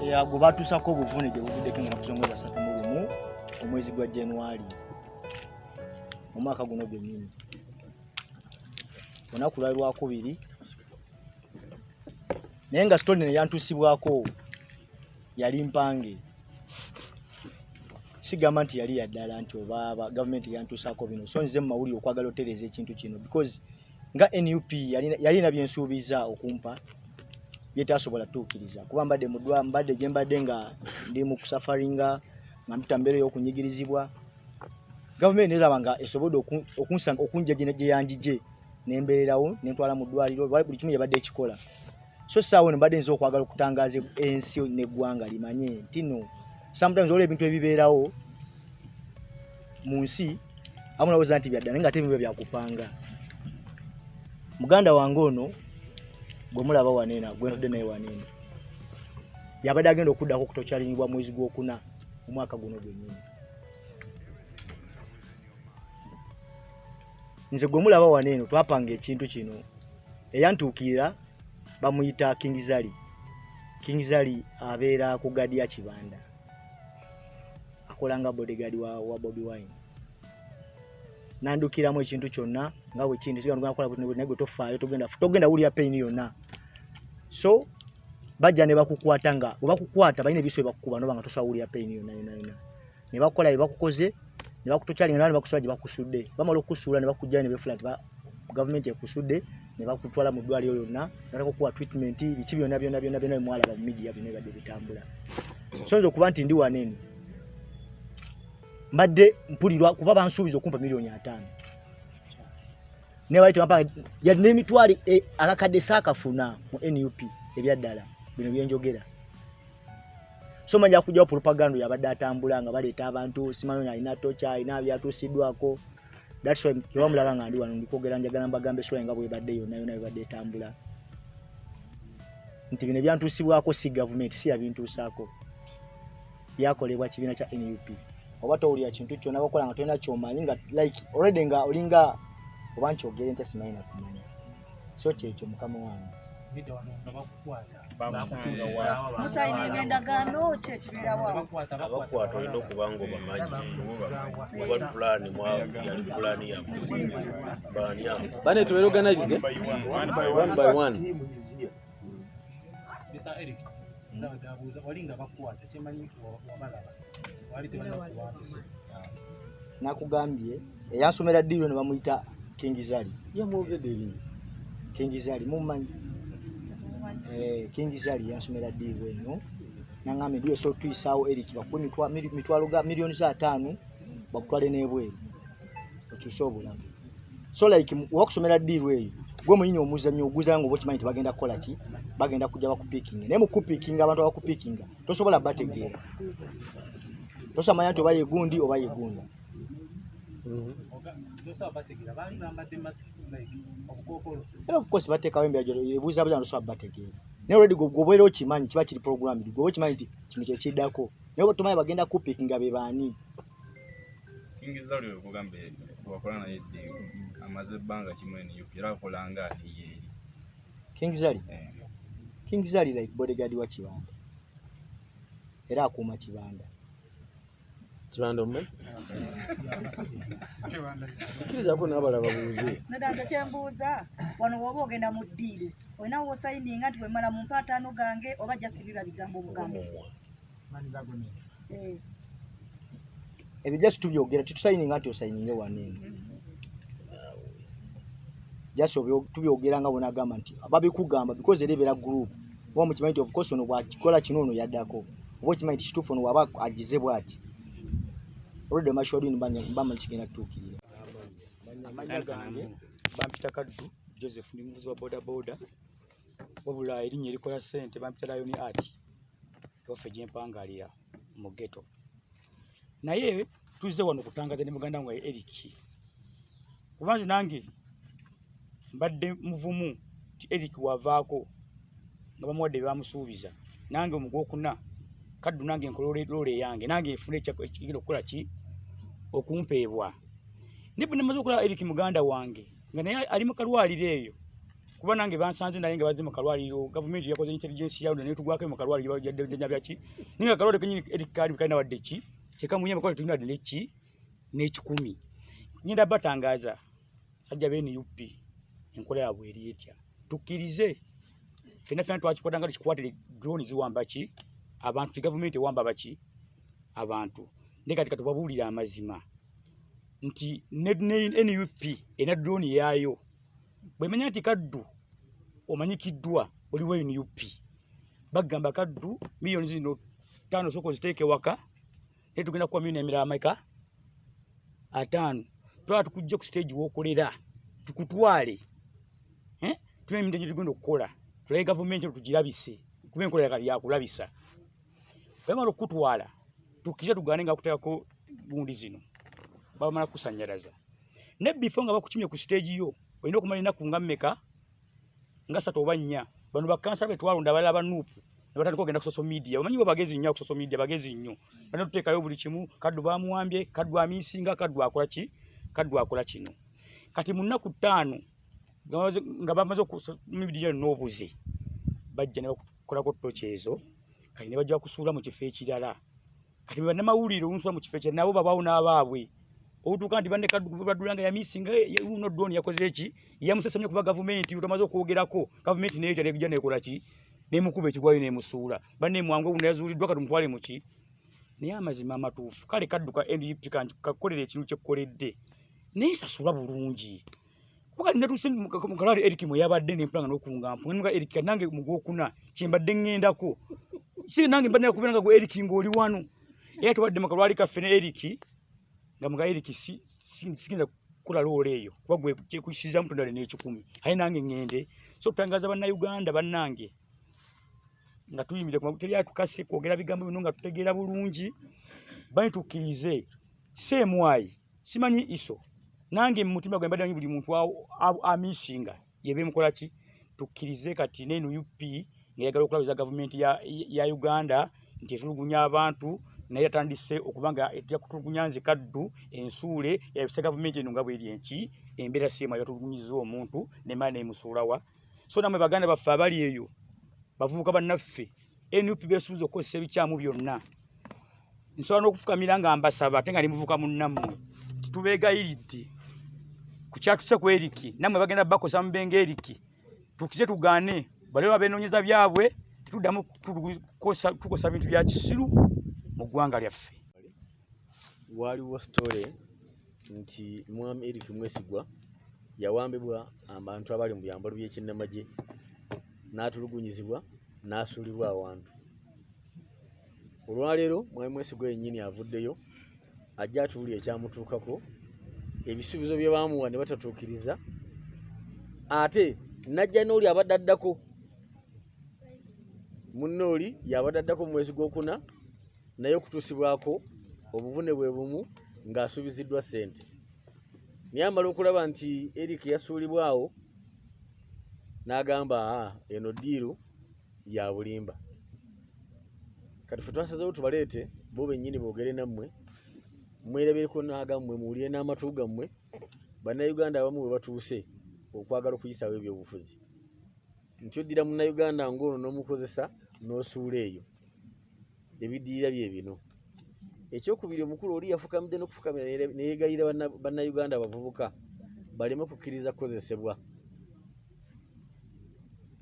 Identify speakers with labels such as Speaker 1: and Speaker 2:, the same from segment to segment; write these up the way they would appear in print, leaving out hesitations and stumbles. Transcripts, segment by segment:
Speaker 1: ya gubatusako obuvune gye buvuddeko nga kusongoza 31 omwezi gwa January omwaka guno gwennyini. Olunaku lwali lwakubiri naye nga sitone ne yantusibwako yali mpange. Sigamba nti yali yaddala nti oba gavumenti yantusako bino. So nze mu mawulire okwagala otereza ekintu kino because nga NUP yalina byensuubiza Okumpa byetasobola tuukiriza. Kuba mbadde gye mbadde nga ndi mu kusafaringa nga mpita mbeera y'okunyigirizibwa. Gavumenti neraba nga esobodde okunja gye yanjije nembeererawo nentwala mu ddwaliro buli kimu yabadde ekikola. So saawa eno mbadde nza okwagala okutangaza ensi n'eggwanga limanye nti no sometimes olwo ebintu ebibeerawo mu nsi amunawoza nti byaddala nga ate ebintu byakupanga. Muganda wange ono gwe mulaba waneena gwe ntudde naye waneena yabadde agenda okuddako okutokyalinibwa mwezi gw'okuna omwaka guno gwennyini. Nze gwe mulaba waneeno twapanga ekintu kino eyantuukirira bamuyita King Zali. King Zali abeera ku gadi ya Kibanda akolanga bodyguard wa Bobi Wine. Nandukiramu ekintu kyonna nga bwe kindi sigamba nakola naye tofaayo togenda wulya pain yonna. So bajja ne bakukwata nga obakukwata balina ebiso bakukuba no banga tosobola wulya pain yonna. Ne bakola bakukoze ne bakutokyalinga ne bakusula gye bakusudde. Bamala okusuula ne bakujja ne befula nti gavumenti ekusudde ne bakutwala mu ddwaliro yonna ne bakuwa treatment biki byonna mwalaba mu media bino ebadde bitambula. So nzo kuba nti ndi waneeno mbadde mpulirwa kuba bansuubiza Okumpa $5,000,000 ne baita mpanga ya n'emitwali akakadde saakafuna mu NUP ebyaddala bino byenjogera. So manja kujja propaganda yabadde atambula nga baleeta abantu simanyo alina tocha alina byatusiddwako. That's why bamulaba nga ndi wano ndikwogera njagala mbagambe swa nga bwe badde yonna ebadde etambula nti bino byantusibwako si gavumenti si yabintuusaako byakolebwa kibiina kya NUP. Oba towulira kintu kyonna bakola nga tolina kyomanyi nga like already nga olinga oba nkyogere nte simanyi nakumanya. So kyekyo mukama wange
Speaker 2: abakwata olina okuba nga obamanyi oba pulaani yali pulaani yamu
Speaker 3: bane to organize one by one.
Speaker 1: Nakugambye eyansomera ddiiro ne bamuyita King Zali.
Speaker 3: Yamwogedde erinnya
Speaker 1: King Zali mumanyi King Zali yansomera ddiiro eno nangambe ndiyo so tuyisaawo Eric bakuwa mitwalo ga milioni za 5 bakutwale n'ebweru okyusa obulamu. So like wakusomera ddiiro eyo gwe muyini omuzannyo oguza ngo bokimanyi nti bagenda kukola ki bagenda kujja bakupikinga naye mu kupikinga abantu abakupikinga tosobola bategeera tosamanya nti oba yegundi oba yegunda. And of course bateekawo embyajo ebuuza buzana tosobola bategeera naye already gobeera okimanyi kiba kiri programmed gobe okimanyi nti kino kye kiddako naye bwe tumanyi bagenda kupikinga be baani.
Speaker 4: King Zali okugambe wakola naye ddiiro amaze ebbanga kimu NUP era akolanga ati King Zali like bodyguard wa Kibanda era akuuma Kibanda
Speaker 3: omume kiriza ko nabala babuuze
Speaker 5: nadanga kyembuuza wano woba ogenda mu ddiiro olina wosayininga nti wemala mu mpaataano gange oba jasibira bigambo obugambo
Speaker 1: ebyo just tubyogera titusayininga nti osayininge waneeno just tubyogera nga bonagamba nti babikugamba because erebera group oba mu kimanyi of course ono bwakikola kino ono yaddako oba kimanyi nti kituufu ono waba agize bw'ati olwedde mashwadini mbamanyi kigenda kutuukirira. Amanya gange bampita Kaddu Joseph ndi muvuzi wa boda wabula erinnya erikola ssente bampita Lion Art ofe gyempangalira mu ghetto. Naye tuzze wano kutangaza ne muganda wange Eric kubanze nange mbadde muvumu ti Eric wavaako nga bamuwadde bamusuubiza nange omugwokuna Kaddu nange nkolole lole yange nange nfune ekigenda okukola ki okumpeebwa. Nibu nemaze okukola Eric muganda wange nga naye ali mu kalwaliro eyo
Speaker 6: kuba nange bansanze naye nga bazze mu kalwaliro gavumenti yakoze intelligence yayo ne tugwako mu kalwaliro yadde byaki ninga kalwaliro kenyini erikali kalina wadde ki kyekamuye amakolo tulina wadde neki n'ekikumi ngenda batangaza sajja bene UP enkola yabwe eri etya tukkirize fena twakikoda nga tukikwatire drone ziwamba ki abantu gavumenti ewamba baki abantu ndeka tukatubabuulira amazima nti NUP ena drone yayo bwemanya nti kaddu omanyikiddwa oliwo NUP bagamba kaddu milioni zino 5 soko ziteeke waka ne tugenda kuwa milioni emirala ameka 5 twala tukujja ku stage w'okolera tukutwale tuna emindenye tugenda okukola tulaye gavumenti tugirabise kuba enkola yakali yakulabisa bwemala okutwala tukiza tugane nga kuteekako gundi zino bamala kusanyalaza ne before nga bakuchimye ku stage yo olina okumala ennaku nga mmeka nga 3 oba 4 bano bakansala betwalonda abalala banuupu ne batandika okugenda ku social media bamanyi bo bagezi nnyo ku social media bagezi nnyo bano tuteekayo buli kimu kaddu bamuwambye kaddu amisinga kaddu akola ki kaddu akola kino kati mu nnaku 5 nga bamaze media n'obuze bajja ne bakolako tochezo kati ne bajja kusuula mu kifo ekirala kati bannamawulire olunsula mu kifo ekirala nabo babaawo n'abaabwe obutuuka nti banne kaddu badulanga yamisinga uno drone yakoze eki yamusesemye kuba gavumenti utamaze okwogerako gavumenti neyo kyalekujja nekola ki nemukuba ekigwayo nemusuula banne mwangu uno yazuuliddwa kati mutwale muki naye amazima amatuufu kale kadduka NUP kakolera ekintu kyekkoledde nensasula bulungi kuba netuse mukalali Eric mwe yabadde nempulanga n'okungampu nga Eric nange mugokuna kimbadde ngendako si nange mbadde nakubiranga go Eric ng'oli wano era tubadde mukalwali kaffe ne Eric nga muga Eric sikinza kula lole eyo kuba gwe kyekusiza mtu ndale n'ekikumi aye nange ngende so tutangaza bannayuganda bannange nga tuyimire ku mabuteri atukase kwogera bigambo bino nga tutegeera bulungi bani tukkirize semwayi simanyi iso nange mutima gwe mbadde buli muntu amisinga yebe mukola ki tukkirize kati nenu UP ngayagala okulabiza gavumenti ya Uganda nti etulugunya abantu naye atandise okubanga etya kutulugunyanze kaddu ensuule yabise gavumenti eno nga bweri enki embeera siema yatulugunyiza omuntu nemala nemusuulawa so namwe baganda baffe abali eyo bavubuka bannaffe NUP besuubiza okukozesa ebikyamu byonna nsobola n'okufukamira nga mbasaba ate nga nimuvuka munnammwe titubeegayiridde ku kyatuse ku Eric namwe bagenda bakosa mubenga Eric tukize tugane balewa benoonyeza byabwe tutuddamu tukosa bintu bya kisiru mu ggwanga lyaffe.
Speaker 3: Waliwo story nti mwami Eric Mwesigwa yawambibwa abantu abali mu byambalo by'ekinnamagye n'atulugunyizibwa n'asuulibwa awantu. Olwaleero mwami Mwesigwa yennyini avuddeyo ajja atuwulira ekyamutuukako ebisuubizo bye baamuwa ne batatuukiriza ate najja n'oli abadde addako munnooli yabadde addako mu mwezi gw'okuna naye okutuusibwako obuvune bwe bumu ng'asuubiziddwa ssente naye amala okulaba nti Eric yasuulibwawo n'agamba eno ddiiru ya bulimba kati ffe twasazeewo tubaleete bo bennyini boogere nammwe mwerabereko n'agammwe muwulire n'amatu gammwe bannayuganda abamu bwe batuuse okwagala okuyisaawo ebyobufuzi nti oddira munnayuganda ng'ono n'omukozesa n'osuula eyo ebiddirira bye bino ekyokubiri omukulu oli yafukamidde n'okufukamira neyeegayira bannayuganda abavubuka baleme kukkiriza kukozesebwa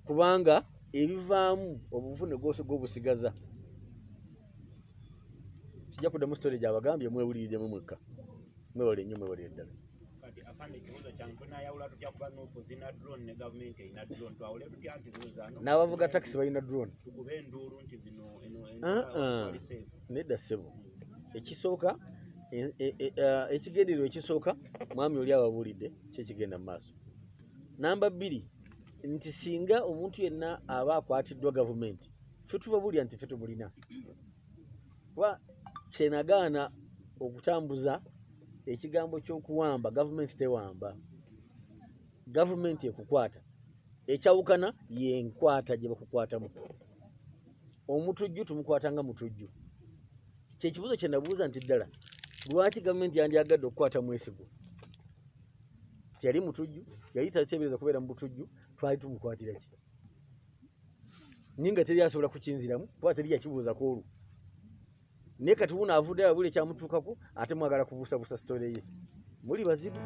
Speaker 3: kubanga ebivaamu obuvune bwose bw'obusigaza sijja kuddamu story gy'abagambye mwewuliriddemu mwekka mwewale nnyo mwewale ddala n'abavuga takisi balina drone nedda ssebo ekisooka ekigendererwa ekisooka mwami oli ababuulidde kyekigenda mu maaso namba 2 nti singa omuntu yenna aba akwatiddwa gavumenti ffe tubabuulira nti ffe tumulina kuba kyenagaana okutambuza ekigambo ky'okuwamba gavumenti tewamba gavumenti ekukwata ekyawukana yenkwata gye bakukwatamu omutujju tumukwata nga mutujju kyekibuuzo kye nabuuza nti ddala lwaki gavumenti yandyagadde okukwata Mwesigwa tiyali mutujju yali tateebereza kubeera mu butujju twali tumukwatira ki ninga teri asobola kukinziramu kuba teri yakibuuzako olwo naye kati wuno avudde abule kyamutuukako ate mwagala kubuusabuusa sitole ye muli bazibu